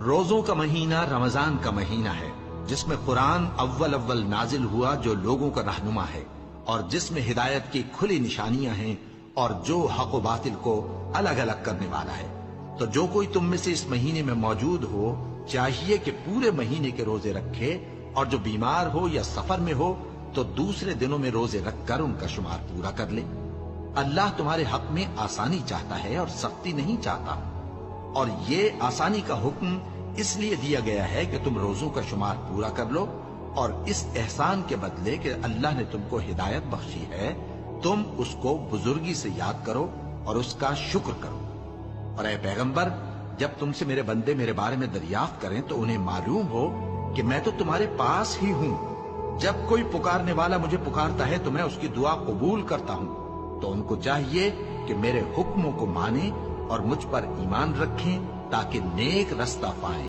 روزوں کا مہینہ رمضان کا مہینہ ہے، جس میں قرآن اول نازل ہوا جو لوگوں کا رہنما ہے، اور جس میں ہدایت کی کھلی نشانیاں ہیں، اور جو حق و باطل کو الگ الگ کرنے والا ہے۔ تو جو کوئی تم میں سے اس مہینے میں موجود ہو چاہیے کہ پورے مہینے کے روزے رکھے، اور جو بیمار ہو یا سفر میں ہو تو دوسرے دنوں میں روزے رکھ کر ان کا شمار پورا کر لے۔ اللہ تمہارے حق میں آسانی چاہتا ہے اور سختی نہیں چاہتا، اور یہ آسانی کا حکم اس لیے دیا گیا ہے کہ تم روزوں کا شمار پورا کر لو، اور اس احسان کے بدلے کہ اللہ نے تم کو ہدایت بخشی ہے تم اس کو بزرگی سے یاد کرو اور اس کا شکر کرو۔ اور اے پیغمبر، جب تم سے میرے بندے میرے بارے میں دریافت کریں تو انہیں معلوم ہو کہ میں تو تمہارے پاس ہی ہوں۔ جب کوئی پکارنے والا مجھے پکارتا ہے تو میں اس کی دعا قبول کرتا ہوں۔ تو ان کو چاہیے کہ میرے حکموں کو مانیں اور مجھ پر ایمان رکھیں تاکہ نیک رستہ پائیں۔